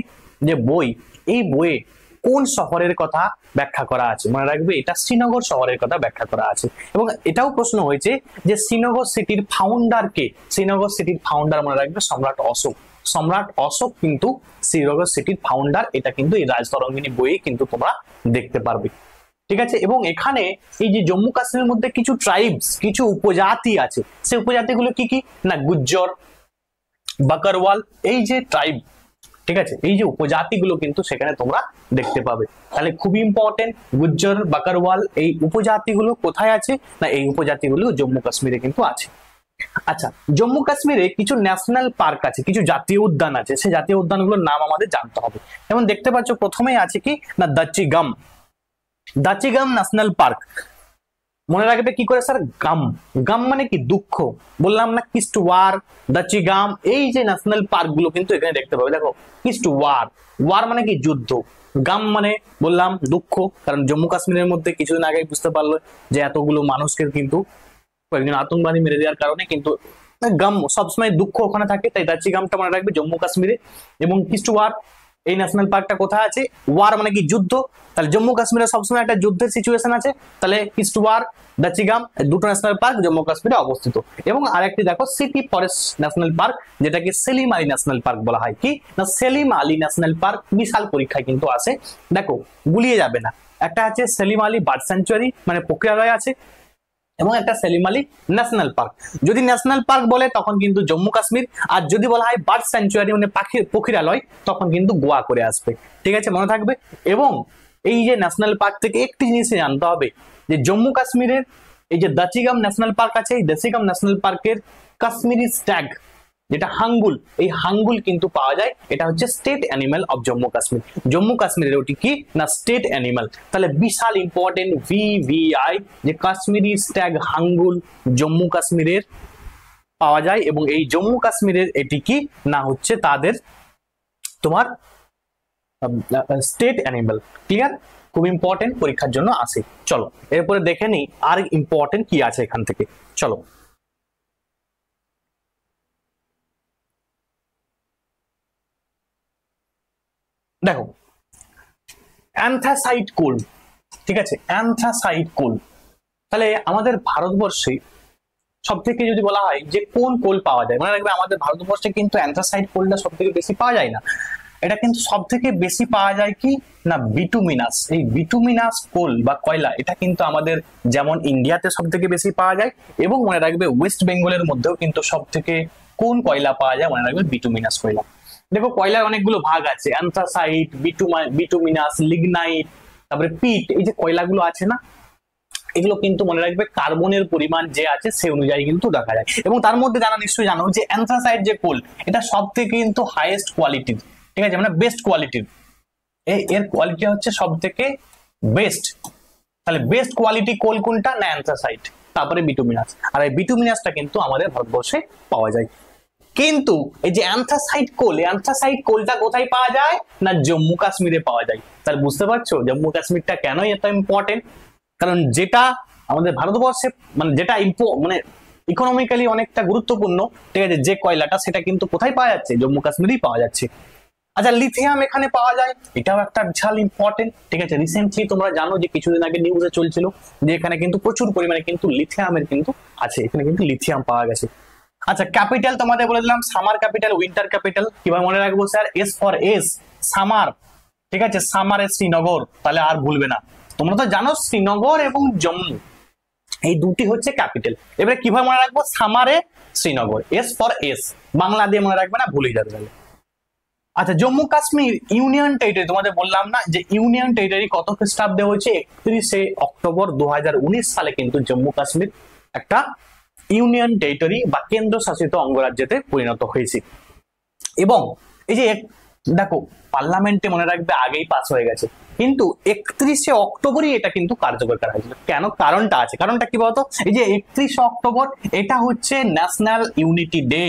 যে বই, এই বইয়ে কোন শহরের কথা ব্যাখ্যা করা আছে? মনে রাখবে এটা শ্রীনগর শহরের কথা ব্যাখ্যা করা আছে। এবং এটাও প্রশ্ন হয়েছে যে শ্রীনগর সিটির ফাউন্ডার কে? শ্রীনগর সিটির ফাউন্ডার মনে রাখবে সম্রাট অশোক কিন্তু শ্রীনগর সিটির ফাউন্ডার। এটা কিন্তু এই রাজতরঙ্গিনী বইয়ে কিন্তু তোমরা দেখতে পারবে। ঠিক আছে, এবং এখানে এই যে জম্মু কাশ্মীরের মধ্যে কিছু ট্রাইবস, কিছু উপজাতি আছে, সেই উপজাতিগুলো কি কি না গুজ্জর, বাকরওয়াল, এই যে ট্রাইব। ঠিক আছে, এই যে উপজাতিগুলো কিন্তু সেখানে তোমরা দেখতে পাবে। তাহলে খুবই ইম্পর্টেন্ট, গুজ্জর, বাকরওয়াল এই উপজাতিগুলো কোথায় আছে না এই উপজাতিগুলো জম্মু কাশ্মীরে কিন্তু আছে। আচ্ছা, জম্মু কাশ্মীরে কিছু ন্যাশনাল পার্ক আছে, কিছু জাতীয় উদ্যান আছে, সেই জাতীয় উদ্যানগুলোর নাম আমাদের জানতে হবে। যেমন দেখতে পাচ্ছ প্রথমেই আছে কি না দাচিগাম ন্যাশনাল পার্ক। মনে রাখবে কি করে স্যার? গাম মানে কি দুঃখ, বললাম না কিস্টওয়ার, দাচিগাম, এই যে ন্যাশনাল পার্ক গুলো কিন্তু এখানে দেখতে পাবে। দেখো কিস্টওয়ার মানে কি যুদ্ধ, গাম মানে বললাম দুঃখ, কারণ জম্মু কাশ্মীরের মধ্যে কিছুদিন আগে বুঝতে পারলো যে এতগুলো মানুষকে কিন্তু কয়েকজন আতঙ্কবাদী মেরে দেওয়ার কারণে কিন্তু গাম সবসময় দুঃখ ওখানে থাকে, তাই দাচিগামটা মনে রাখবে জম্মু কাশ্মীরে। এবং কিস্টওয়ার এই ন্যাশনাল পার্কটা কোথায় আছে? ওয়ার মানে কি যুদ্ধ, তাহলে জম্মু কাশ্মীরে সবসময় একটা যুদ্ধের সিচুয়েশন আছে, তাহলে কিস্টওয়ার, দাচিগাম দুটো ন্যাশনাল পার্ক জম্মু কাশ্মীরে অবস্থিত। এবং আরেকটি দেখো সিটি ফরেস্ট ন্যাশনাল পার্ক, যেটাকে সেলিম আলী ন্যাশনাল পার্ক বলা হয়। কি না সেলিম আলী ন্যাশনাল পার্ক, বিশাল পরীক্ষায় কিন্তু আসে, দেখো গুলিয়ে যাবে না। একটা আছে সেলিম আলী বার্ড স্যাংচুয়ারি মানে প্রক্রিয়ালয় আছে, এবং একটা সেলিম আলী ন্যাশনাল পার্ক। যদি ন্যাশনাল পার্ক বলে তখন কিন্তু জম্মু কাশ্মীর, আর যদি বলা হয় বার্ড স্যাংচুয়ারি মানে পক্ষীরালয় তখন কিন্তু গোয়া করে আসবে। ঠিক আছে, মনে থাকবে। এবং এই যে ন্যাশনাল পার্ক থেকে একটি জিনিস জানতে হবে যে জম্মু কাশ্মীরের এই যে দাচিগাম ন্যাশনাল পার্ক আছে, এই দাচিগাম ন্যাশনাল পার্কের কাশ্মীরি স্ট্যাগ যেটা হাঙ্গুল, এই হাঙ্গুল কিন্তু পাওয়া যায়, এটা হচ্ছে state animal of Jammu Kashmir. Jammu কাশ্মীরের ওটি কি না স্টেট অ্যানিমাল। তাহলে বিশাল ইম্পর্টেন্ট VVI যে কাশ্মীরি স্ট্যাগ হাঙ্গুল জম্মু কাশ্মীরের পাওয়া যায় এবং এই জম্মু কাশ্মীরের এটি কি না হচ্ছে তাদের তোমার স্টেট অ্যানিমাল। ক্লিয়ার? খুব ইম্পর্টেন্ট, পরীক্ষার জন্য আসে। চলো এরপরে দেখে নিই আর ইম্পর্টেন্ট কি আছে এখান থেকে। চলো দেখো, অ্যান্থ্রাসাইট কোল, ঠিক আছে, অ্যান্থ্রাসাইট কোল। তাহলে আমাদের ভারতবর্ষে সব থেকে যদি বলা হয় যে কোন কোল পাওয়া যায়, মনে রাখবে আমাদের ভারতবর্ষে কিন্তু অ্যান্থ্রাসাইট কোলটা সব থেকে বেশি পাওয়া যায় না, এটা কিন্তু সব থেকে বেশি পাওয়া যায় কি না বিটুমিনাস। এই বিটুমিনাস কোল বা কয়লা এটা কিন্তু আমাদের যেমন ইন্ডিয়াতে সব থেকে বেশি পাওয়া যায় এবং মনে রাখবে ওয়েস্ট বেঙ্গলের মধ্যেও কিন্তু সব থেকে কোন কয়লা পাওয়া যায়, মনে রাখবে বিটুমিনাস কয়লা। দেখো কয়লার অনেকগুলো ভাগ আছে, অ্যান্থ্রাসাইট, বিটুমিনাস, লিগনাইট, তারপরে পিট। এই যে কয়লাগুলো আছে না, এগুলো কিন্তু মনে রাখবে কার্বনের পরিমাণ যে আছে সে অনুযায়ী কিন্তু দেখা যায়। এবং তার মধ্যে জানা নিশ্চয়ই জানো যে অ্যান্থ্রাসাইট যে কোল এটা সব থেকে কিন্তু হাইয়েস্ট কোয়ালিটির, ঠিক আছে, মানে বেস্ট কোয়ালিটির, এর কোয়ালিটি হচ্ছে সব থেকে বেস্ট। তাহলে বেস্ট কোয়ালিটি কোল কোনটা না অ্যান্থ্রাসাইট, তারপরে বিটুমিনাস। আর এই বিটুমিনাসটা কিন্তু আমাদের ভারতবর্ষে পাওয়া যায়। কিন্তু এই যে অ্যান্থ্রাসাইট কোল, অ্যান্থ্রাসাইট কোলটা কোথায় পাওয়া যায় না জম্মু কাশ্মীরে পাওয়া যায়। তাহলে বুঝতে পারছো জম্মু কাশ্মীরটা কেন এত ইম্পর্টেন্ট, কারণ যেটা আমাদের ভারতবর্ষে মানে যেটা মানে ইকোনমিক্যালি অনেকটা গুরুত্বপূর্ণ, ঠিক আছে, যে কয়লাটা সেটা কিন্তু কোথায় পাওয়া যাচ্ছে জম্মু কাশ্মীরেই পাওয়া যাচ্ছে। আচ্ছা লিথিয়াম এখানে পাওয়া যায়, এটাও একটা বিশাল ইম্পর্টেন্ট, ঠিক আছে। রিসেন্টলি তোমরা জানো যে কিছুদিন আগে নিউজে চলছিল যে এখানে কিন্তু প্রচুর পরিমাণে কিন্তু লিথিয়ামের কিন্তু আছে, এখানে কিন্তু লিথিয়াম পাওয়া গেছে। আচ্ছা ক্যাপিটাল তোমাদের বলে দিলাম, সামার ক্যাপিটাল, উইন্টার ক্যাপিটাল কিভাবে মনে রাখবো sir, S for S summer, ঠিক আছে, সামারে শ্রীনগর, তাহলে আর ভুলবে না। তোমরা তো জানো শ্রীনগর এবং জম্মু এই দুটি হচ্ছে ক্যাপিটাল। এবারে কিভাবে মনে রাখবো, সামারে Srinagar, S for S, Bangla দিয়ে মনে রাখবে না, ভুলে যাবে তাহলে। আচ্ছা জম্মু কাশ্মীর ইউনিয়ন টেরিটরি, তোমাদের বললাম না যে ইউনিয়ন টেরিটরি কত খ্রিস্টাব্দে হয়েছে, 31শে অক্টোবর 2019 সালে কিন্তু জম্মু কাশ্মীর একটা ইউনিয়ন টেরিটরি বা কেন্দ্র শাসিত অঙ্গরাজ্যতে পরিণত হয়েছে। এবং এই যে দেখো পার্লামেন্টে মনে রাখবে আগেই পাস হয়ে গেছে, কিন্তু 31শে অক্টোবরই এটা কিন্তু কার্যকর করা হয়েছিল। কেন, কারণটা আছে, কারণটা কি বলতো, এই যে 31শে অক্টোবর এটা হচ্ছে national unity day.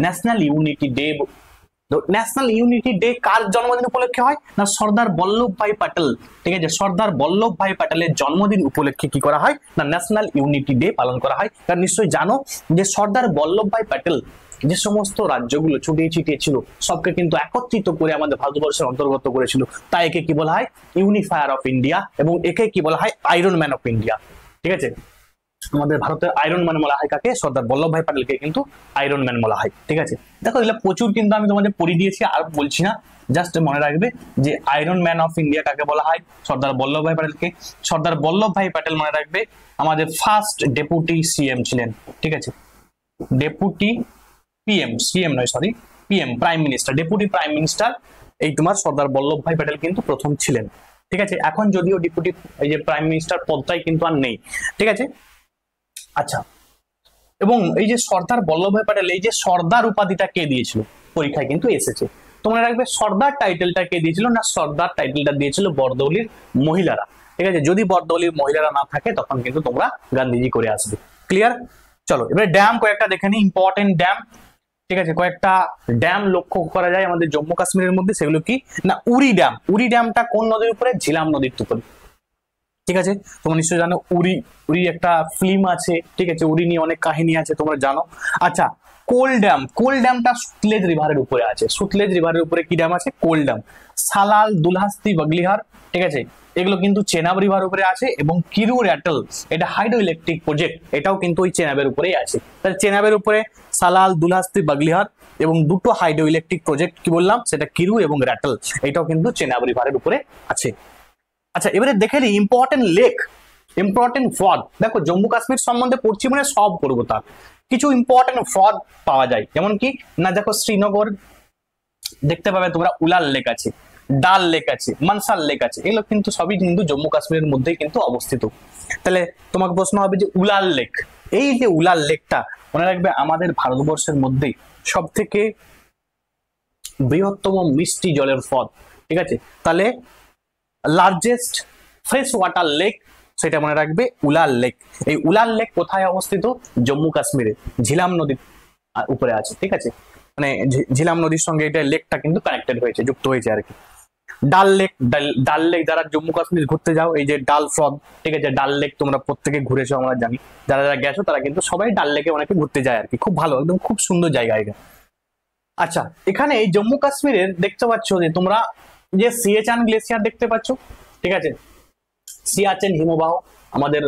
National unity day, national unity day কার জন্মদিন উপলক্ষে হয় না সর্দার বল্লভভাই প্যাটেল, ঠিক আছে, সর্দার বল্লভভাই প্যাটেলের জন্মদিন উপলক্ষে কি করা হয় না ন্যাশনাল ইউনিটি ডে পালন করা হয়। কারণ নিশ্চয়ই জানো যে সর্দার বল্লভভাই প্যাটেল যে সমস্ত রাজ্যগুলো ছড়িয়ে ছিটিয়ে ছিল সবকে কিন্তু একত্রিত করে আমাদের ভারতবর্ষের অন্তর্গত করেছিল, তাই একে কি বলা হয় ইউনিফায়ার অফ ইন্ডিয়া, এবং একে কি বলা হয় আয়রন ম্যান অফ ইন্ডিয়া, ঠিক আছে। আমাদের ভারতের আয়রন ম্যান বলা হয় কাকে, সর্দার বল্লভভাই প্যাটেলকে কিন্তু আয়রন ম্যান বলা হয়, ঠিক আছে। দেখো এগুলো প্রচুর কিন্তু আমি তোমাদের পড়িয়ে দিয়েছি, আর বলছি না, জাস্ট মনে রাখবে যে আয়রন ম্যান অফ ইন্ডিয়া কাকে বলা হয়, সর্দার বল্লভভাই প্যাটেলকে। সর্দার বল্লভভাই প্যাটেল মনে রাখবে আমাদের ফার্স্ট ডেপুটি সিএম ছিলেন, ঠিক আছে, ডেপুটি সিএম নয় sorry PM, prime minister, deputy prime minister এই তোমার সর্দার বল্লভভাই প্যাটেল কিন্তু প্রথম ছিলেন, ঠিক আছে। এখন যদিও ডেপুটি এই যে প্রাইম মিনিস্টার পদটাই কিন্তু আর নেই, ঠিক আছে। আচ্ছা এবং এই যে সর্দার বল্লভভাই প্যাটেল এই যে সর্দার উপাধিটা কে দিয়েছিল, পরীক্ষায় কিন্তু এসেছে, তোমরা রাখবে সর্দার টাইটেলটা কে দিয়েছিল না সর্দার টাইটেলটা দিয়েছিল বরদৌলির মহিলারা, ঠিক আছে। যদি বরদৌলির মহিলারা না থাকে তখন কিন্তু তোমরা গান্ধীজি করে আসবে। ক্লিয়ার? চলো এবারে ড্যাম কয়েকটা দেখে নি, ইম্পর্টেন্ট ড্যাম, ঠিক আছে। কয়েকটা ড্যাম লক্ষ্য করা যায় আমাদের জম্মু কাশ্মীরের মধ্যে, সেগুলো কি না উরি ড্যাম। উরি ড্যামটা কোন নদীর উপরে, ঝিলাম নদীর উপরে, ঠিক আছে। তোমরা নিশ্চয়ই জানো উরি, উরি একটা ফিল্ম আছে, ঠিক আছে, উরি নিয়ে অনেক কাহিনী আছে তোমরা জানো। আচ্ছা কোল ড্যাম, কোল ড্যামটা সুতলেজ রিভারের উপরে আছে, সুতলেজ রিভারের উপরে কি ড্যাম আছে, কোল ড্যাম। সালাল, দুলহাস্তি, বাগলিহার, ঠিক আছে, এগুলো কিন্তু চেনাব রিভার উপরে আছে। এবং কিরু র্যাটল এটা হাইড্রো ইলেকট্রিক প্রজেক্ট, এটাও কিন্তু ওই চেনাবের উপরেই আছে। তাহলে চেনাবের উপরে সালাল, দুলহাস্তি, বাগলিহার এবং দুটো হাইড্রো ইলেকট্রিক প্রজেক্ট কি বললাম সেটা কিরু এবং র্যাটল, এটাও কিন্তু চেনাব রিভারের উপরে আছে। আচ্ছা এবারে দেখে নিই ইম্পর্টেন্ট লেক, ইম্পর্টেন্ট ফ্রড। দেখো জম্মু কাশ্মীর সম্বন্ধে পড়ছি মানে সব করবো, তার কিছু ইম্পর্টেন্ট ফ্রড পাওয়া যায়, যেমন কি না দেখো শ্রীনগর দেখতে পাবে তোমরা উলাল লেক আছে, ডাল লেক আছে, মানসার লেক আছে, এগুলো কিন্তু সবই কিন্তু জম্মু কাশ্মীরের মধ্যেই কিন্তু অবস্থিত। তাহলে তোমাকে প্রশ্ন হবে যে উলাল লেক, এই যে উলাল লেকটা মনে রাখবে আমাদের ভারতবর্ষের মধ্যেই সব থেকে বৃহত্তম মিষ্টি জলের হ্রদ, ঠিক আছে। তাহলে লার্জেস্ট ফ্রেশ ওয়াটার লেক সেটা মনে রাখবে উলাল লেক। এই উলাল লেক কোথায় অবস্থিত, জম্মু কাশ্মীরে ঝিলাম নদী, উপরে আছে, ঠিক আছে, মানে ঝিলাম নদীর সঙ্গে এটা লেকটা কিন্তু কানেক্টেড হয়েছে, যুক্ত হয়েছে আর কি। ডাল লেক, ডাল লেক যারা জম্মু কাশ্মীর ঘুরতে যাও, এই যে ডাল হ্রদ, ঠিক আছে, ডাল লেক তোমরা প্রত্যেকে ঘুরেছো আমরা জানি, যারা যারা গেছো তারা কিন্তু সবাই ডাল লেকে অনেকে ঘুরতে যায় আর কি, খুব ভালো, একদম খুব সুন্দর জায়গা এটা। আচ্ছা, এখানে এই জম্মু কাশ্মীরের দেখতে পাচ্ছ যে তোমরা যে সিয়াচেন গ্লেসিয়ার দেখতে পাচ্ছ, ঠিক আছে, সিয়াচেন হিমবাহ আমাদের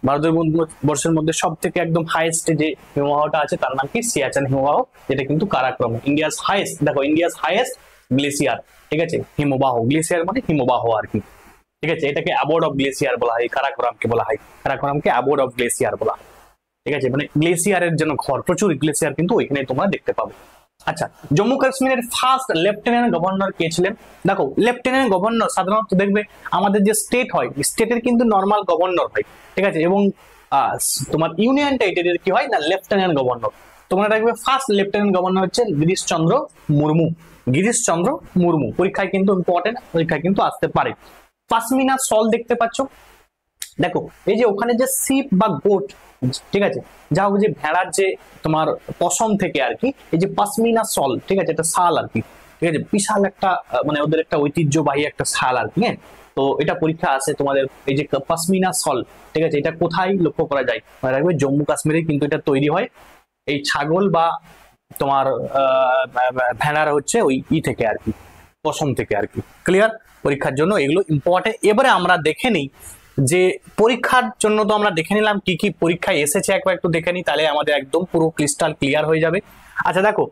ভারতবর্ষের মধ্যে সব থেকে একদম হাইয়েস্ট যে হিমবাহটা আছে তার নাম কি সিয়াচেন হিমবাহ, যেটা কিন্তু কারাক্রমে ইন্ডিয়াস হাইয়েস্ট, দেখো ইন্ডিয়াস হাইয়েস্ট গ্লেসিয়ার, ঠিক আছে, হিমবাহ, গ্লেসিয়ার মানে হিমবাহ আর কি, ঠিক আছে, এটাকে অ্যাবোর্ড অফ গ্লেসিয়ার বলা হয়, কারাকোরামকে বলা হয়, কারাকোরামকে অ্যাবোর্ড অফ গ্লেসিয়ার বলা হয়, ঠিক আছে, মানে গ্লেসিয়ারের জন্য ঘর, প্রচুর গ্লেসিয়ার কিন্তু ওইখানে তোমরা দেখতে পাবে। আচ্ছা, জম্মু কাশ্মীরের ফার্স্ট লেফটেন্যান্ট গভর্নর কে ছিলেন? দেখো লেফটেন্যান্ট গভর্নর সাধারণত দেখবে আমাদের যে স্টেট হয়, স্টেটের কিন্তু নর্মাল গভর্নর হয়, ঠিক আছে, এবং তোমার ইউনিয়ন টেরিটরির কি হয় না লেফটেন্যান্ট গভর্নর। তোমরা দেখবে ফার্স্ট লেফটেন্যান্ট গভর্নর হচ্ছে গিরিশ চন্দ্র মুর্মু, গিরিশ চন্দ্র মুর্মু, পরীক্ষায় কিন্তু ইম্পর্টেন্ট, পরীক্ষায় কিন্তু আসতে পারে। পাশমিনা সল দেখতে পাচ্ছ, দেখো এই যে ওখানে যে শিপ বা গোট, ঠিক আছে, যা হোক যে ভেড়ার যে তোমার পশম থেকে আর কি, এই যে পাশমিনা সল, ঠিক আছে, এটা শাল আর কি, ঠিক আছে, বিশাল একটা মানে ওদের একটা ঐতিহ্যবাহী একটা শাল আর কি, হ্যাঁ। তো এটা পরীক্ষা আছে তোমাদের, এই যে পাশমিনা সল, ঠিক আছে, এটা কোথায় লক্ষ্য করা যায়? মনে রাখবে জম্মু কাশ্মীরে কিন্তু এটা তৈরি হয় এই ছাগল বা তোমার ভেড়ার হচ্ছে ওই থেকে আর কি, পশম থেকে আর কি। ক্লিয়ার? পরীক্ষার জন্য এগুলো ইম্পর্টেন্ট। এবারে আমরা দেখে নিই যে পরীক্ষার জন্য তো আমরা দেখে নিলাম কি কি পরীক্ষায় এসেছে, একবার একটু দেখে নিই, তাহলে আমাদের একদম পুরো ক্রিস্টাল ক্লিয়ার হয়ে যাবে। আচ্ছা দেখো,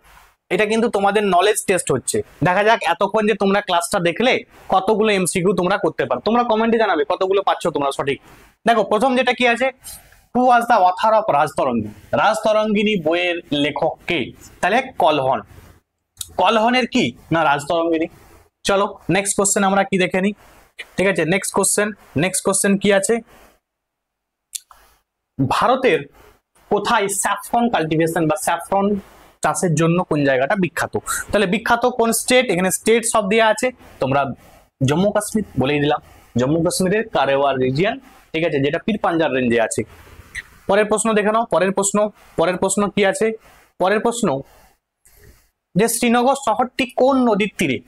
এটা কিন্তু তোমাদের নলেজ টেস্ট হচ্ছে, দেখা যাক এতক্ষণ যে তোমরা ক্লাসটা দেখলে কতগুলো এমসিকিউ তোমরা করতে পারো, তোমরা কমেন্টে জানাবে কতগুলো পাচ্ছ তোমরা সঠিক। দেখো প্রথম যেটা কি আছে, who was the author of Rajatarangini, Rajatarangini বইয়ের লেখক কে? তাহলে কলহন, কলহনের কি না রাজতরঙ্গিনী। চলো নেক্সট কোশ্চেন আমরা কি দেখে নিই, ঠিক আছে, নেক্সট কোশ্চেন কি আছে, ভারতের কোথায় স্যাফরন কাল্টিভেশন বা স্যাফরন চাষের জন্য কোন জায়গাটা বিখ্যাত? তাহলে বিখ্যাত কোন স্টেট, এখানে স্টেট সব দেওয়া আছে, তোমরা জম্মু কাশ্মীর বলেই দিলাম, জম্মু কাশ্মীরের কারেওয়ার রিজিয়ন, ঠিক আছে, যেটা পীর পাঞ্জার রেঞ্জে আছে। পরের প্রশ্ন দেখে নাও, পরের প্রশ্ন কি আছে, পরের প্রশ্ন যে শ্রীনগর শহরটি কোন নদীর তীরে?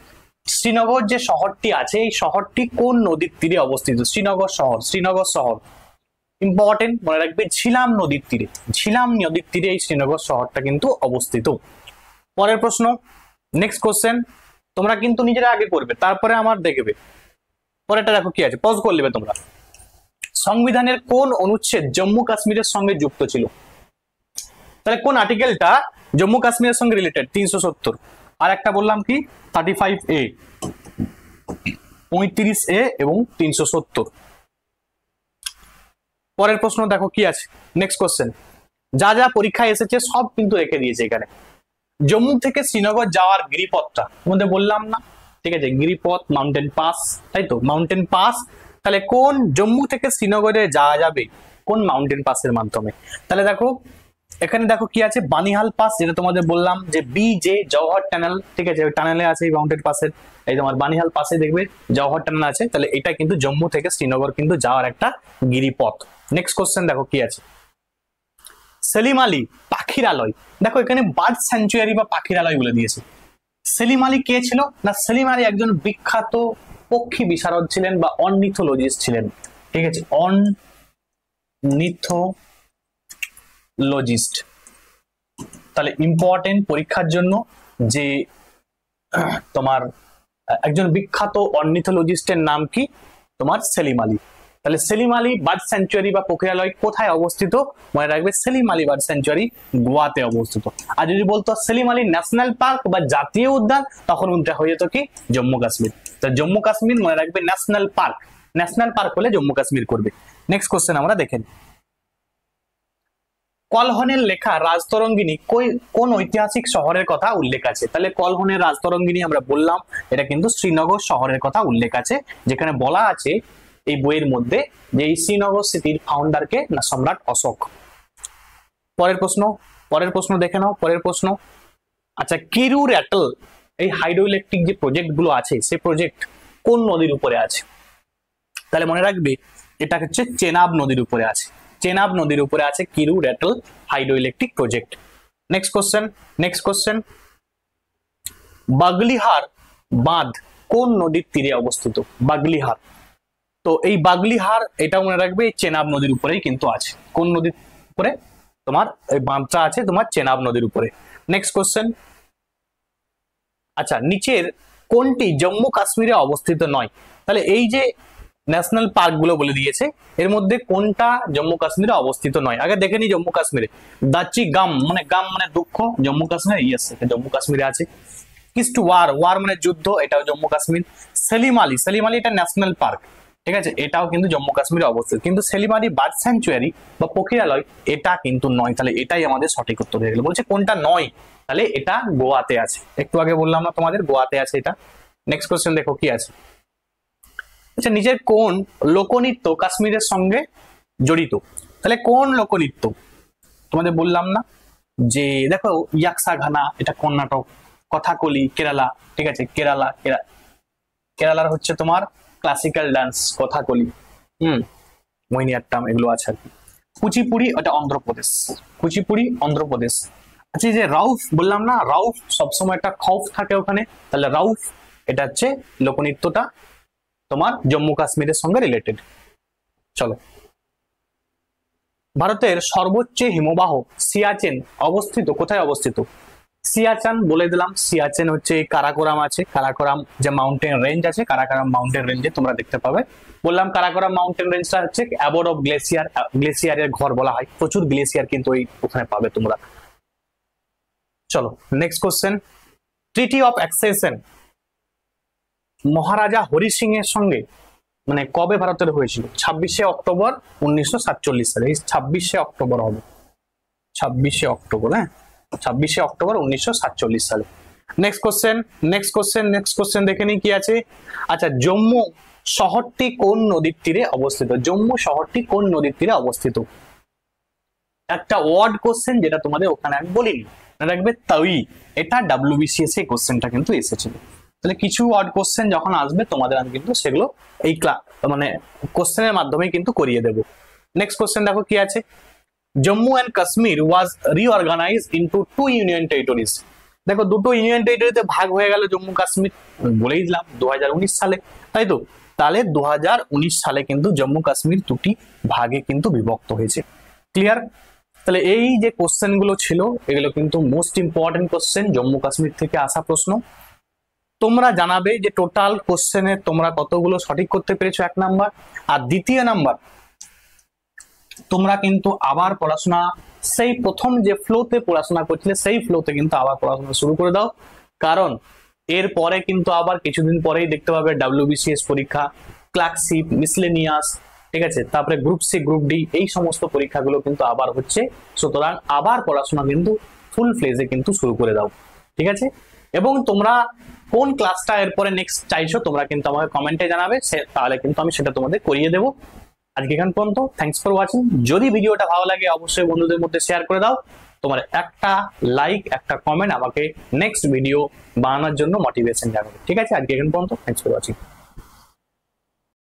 শ্রীনগর যে শহরটি আছে এই শহরটি কোন নদীর তীরে অবস্থিত? শ্রীনগর শহর ইম্পর্টেন্ট, মনে রাখবে ঝিলাম নদীর তীরে, ঝিলাম নদীর তীরে এই শ্রীনগর শহরটা কিন্তু অবস্থিত। পরের প্রশ্ন, নেক্সট কোশ্চেন, তোমরা কিন্তু নিজেরা আগে করবে তারপরে আমার দেখবে। পরেরটা দেখো কি আছে, পজ করে নেবে তোমরা। সংবিধানের কোন অনুচ্ছেদ জম্মু কাশ্মীরের সঙ্গে যুক্ত ছিল? তাহলে কোন আর্টিকেলটা জম্মু কাশ্মীরের সঙ্গে রিলেটেড? 370। আর একটা বললাম কি 35A, 35A এবং 370। পরের প্রশ্ন দেখো কি আছে, নেক্সট কোশ্চেন, যা যা পরীক্ষায় এসেছে সব কিন্তু রেখে দিয়েছে এখানে। জম্মু থেকে শ্রীনগর যাওয়ার গিরিপথটা তোমাদের বললাম না, ঠিক আছে, গিরিপথ মাউন্টেন পাস, তাই তো, মাউন্টেন পাস। তাহলে কোন জম্মু থেকে শ্রীনগরে যাওয়া যাবে কোন মাউন্টেন পাসের মাধ্যমে? তাহলে দেখো এখানে দেখো কি আছে, বানিহাল পাস, যেটা তোমাদের বললাম যে BJ জওহর টানেল, ঠিক আছে, ওই টানেলে আছে এই মাউন্টেন পাসের, এই তোমার বানিহাল পাসে দেখবে জওহর টানেল আছে, তাহলে এটা কিন্তু জম্মু থেকে শ্রীনগর কিন্তু যাওয়ার একটা গিরিপথ। নেক্সট কোশ্চেন দেখো কি আছে, সেলিম আলী পাখিরালয়, দেখো এখানে বার্ড স্যাংচুয়ারি বা পাখিরালয় বলে দিয়েছে। সেলিম আলী কে ছিল না, সেলিম আলী একজন বিখ্যাত পক্ষী বিশারদ ছিলেন বা অর্নিথোলজিস্ট ছিলেন, ঠিক আছে, অর্নিথোলজিস্ট। তাহলে ইম্পর্টেন্ট পরীক্ষার জন্য যে তোমার একজন বিখ্যাত অর্নিথোলজিস্টের নাম কি, তোমার সেলিম আলী। তাহলে সেলিম আলী বার্ড স্যাংচুয়ারি বা পাখিরালয় কোথায় অবস্থিত? মনে রাখবে সেলিম আলী বার্ড স্যাংচুয়ারি গোয়াতে অবস্থিত। আর যদি বলতো সেলিম আলী ন্যাশনাল পার্ক বা জাতীয় উদ্যান, তখন উনটা হয়ে যেত কি জম্মু কাশ্মীর। তো জম্মু কাশ্মীর মনে রাখবে ন্যাশনাল পার্ক হলে জম্মু কাশ্মীর করবে। নেক্সট কোশ্চেন আমরা দেখেন, কলহনের লেখা রাজতরঙ্গিনী কোন ঐতিহাসিক শহরের কথা উল্লেখ আছে? তাহলে কলহনের রাজতরঙ্গিনী আমরা বললাম এটা কিন্তু শ্রীনগর শহরের কথা উল্লেখ আছে, যেখানে বলা আছে এই বইয়ের মধ্যে যে এই শ্রীনগর সিটির ফাউন্ডারকে না সম্রাট অশোক। পরের প্রশ্ন দেখে নাও, পরের প্রশ্ন, আচ্ছা কিরু র্যাটল এই হাইড্রো ইলেকট্রিক যে প্রজেক্ট গুলো আছে সেই প্রজেক্ট কোন নদীর উপরে আছে? তাহলে মনে রাখবে এটা হচ্ছে চেনাব নদীর উপরে আছে, চেনাব নদীর উপরে আছে Kiru Ratle hydroelectric project. Next question, Baglihar বাঁধ কোন নদীর তীরে অবস্থিত? বাগলিহার, তো এই বাগলিহার এটা মনে রাখবে এই চেনাব নদীর উপরেই কিন্তু আছে। কোন নদীর উপরে? তোমার এই বাঁধটা আছে তোমার চেনাব নদীর উপরে। নেক্সট কোশ্চেন, আচ্ছা নিচের কোনটি জম্মু কাশ্মীরে অবস্থিত নয়? তাহলে এই যে ন্যাশনাল পার্ক গুলো বলে দিয়েছে, এর মধ্যে কোনটা জম্মু কাশ্মীরে অবস্থিত নয়? আগে দেখে নি জম্মু কাশ্মীরে। দাচি গাম মানে দুঃখ, জম্মু কাশ্মীর, ইয়েস এটা জম্মু কাশ্মীরে আছে। কিস্ট ওয়ার মানে যুদ্ধ, এটাও জম্মু কাশ্মীর। সেলিম আলী এটা ন্যাশনাল পার্ক, ঠিক আছে, এটাও কিন্তু জম্মু কাশ্মীরে অবস্থিত। কিন্তু সেলিম আলী বার্ড স্যাংচুয়ারি বা পক্ষীরালয় এটা কিন্তু নয়। তাহলে এটাই আমাদের সঠিক উত্তর হয়ে গেল। বলছে কোনটা নয়, তাহলে এটা গোয়াতে আছে। একটু আগে বললাম না তোমাদের, গোয়াতে আছে এটা। নেক্সট কোশ্চেন দেখো কি আছে। আচ্ছা নিচের কোন লোকনৃত্য কাশ্মীরের সঙ্গে জড়িত? তাহলে কোন লোকনৃত্য? তোমাদের বললাম না যে দেখো ইয়াকসাগানা এটা কর্ণাটক, কথাকলি কেরালা, ঠিক আছে, কেরালার হচ্ছে তোমার ক্লাসিক্যাল ডান্স কথাকলি, মোহিনীআট্টাম এগুলো আছে আর কি। কুচিপুড়ি ওটা অন্ধ্রপ্রদেশ, আচ্ছা এই যে রাউফ বললাম না, রাউফ সবসময় একটা খৌফ থাকে ওখানে, তাহলে রাউফ এটা হচ্ছে লোকনৃত্যটা তোমার জম্মু কাশ্মীরের সঙ্গে রিলেটেড। চলো, ভারতের সর্বোচ্চ হিমবাহ সিয়াচেন অবস্থিত কোথায় অবস্থিত? সিয়াচান বলে দিলাম, সিয়াচেন হচ্ছে কারাকোরাম আছে, কারাকোরাম যে মাউন্টেন রেঞ্জ আছে, কারাকোরাম মাউন্টেন রেঞ্জে তোমরা দেখতে পাবে। বললাম কারাকোরাম মাউন্টেন রেঞ্জটা হচ্ছে অ্যাবোর্ড অফ গ্লেসিয়ারের ঘর বলা হয়, প্রচুর গ্লেসিয়ার কিন্তু ওখানে পাবে তোমরা। চলো next question, treaty of accession Maharaja Hari Singh এর সঙ্গে মানে কবে ভারতের হয়েছিল? 26শে অক্টোবর 1947 সালে। এই 26শে অক্টোবর হবে, 26শে অক্টোবর, হ্যাঁ 26শে অক্টোবর 1947 সালে। নেক্সট কোশ্চেন দেখে নি কি আছে। আচ্ছা জম্মু শহরটি কোন নদীর তীরে অবস্থিত? জম্মু শহরটি কোন নদীর তীরে অবস্থিত? একটা ওয়ার্ড কোশ্চেন যেটা তোমাদের ওখানে আমি বলিনি, রাখবে তাই, এটা WBCS এ কোশ্চেনটা কিন্তু এসেছিল। তাহলে কিছু ওয়ার্ড কোশ্চেন যখন আসবে তোমাদের আমি কিন্তু সেগুলো এই মানে কোশ্চেনের মাধ্যমে কিন্তু করিয়ে দেব। নেক্সট কোশ্চেন দেখো কি আছে। Jammu and Kashmir was reorganized into 2 union territories. দেখো দুটো ইউনিয়ন টেরিটরিতে ভাগ হয়ে গেল জম্মু কাশ্মীর, বলেই দিলাম 2019 সালে, তাই তো? তাহলে 2019 সালে কিন্তু জম্মু কাশ্মীর দুটি ভাগে কিন্তু বিভক্ত হয়েছে। ক্লিয়ার? তাহলে এই যে কোশ্চেন গুলো ছিল এগুলো কিন্তু most important question, Jammu Kashmir থেকে আসা প্রশ্ন। তোমরা জানাবে যে টোটাল কোশ্চেনে তোমরা কতগুলো সঠিক করতে পেরেছো, 1 নাম্বার। আর দ্বিতীয় নাম্বার, তোমরা কিন্তু আবার পড়াশোনা সেই প্রথম যে ফ্লোতে পড়াশোনা করছিলে সেই ফ্লোতে কিন্তু আবার পড়াশোনা শুরু করে দাও, কারণ এর পরে কিন্তু আবার কিছুদিন পরেই দেখতে পাবে WBCS পরীক্ষা, ক্লার্কশিপ, মিসলেনিয়াস, ঠিক আছে, তারপরে গ্রুপ সি, গ্রুপ ডি, এই সমস্ত পরীক্ষাগুলো কিন্তু আবার হচ্ছে। সুতরাং আবার পড়াশোনা কিন্তু ফুল ফ্লেজে কিন্তু শুরু করে দাও, ঠিক আছে? এবং তোমরা কোন ক্লাসটা এরপরে নেক্সট চাইছো তোমরা কিন্তু আমাকে কমেন্টে জানাবে, তাহলে কিন্তু আমি সেটা তোমাদের করিয়ে দেবো। আজকে এখান পর্যন্ত, থ্যাংকস ফর ওয়াচিং। যদি ভিডিওটা ভালো লাগে অবশ্যই বন্ধুদের মধ্যে শেয়ার করে দাও। তোমার একটা লাইক, একটা কমেন্ট আমাকে নেক্সট ভিডিও বানানোর জন্য মোটিভেশন জানাবে, ঠিক আছে? আজকে এখান পর্যন্ত, থ্যাংকস ফর ওয়াচিং।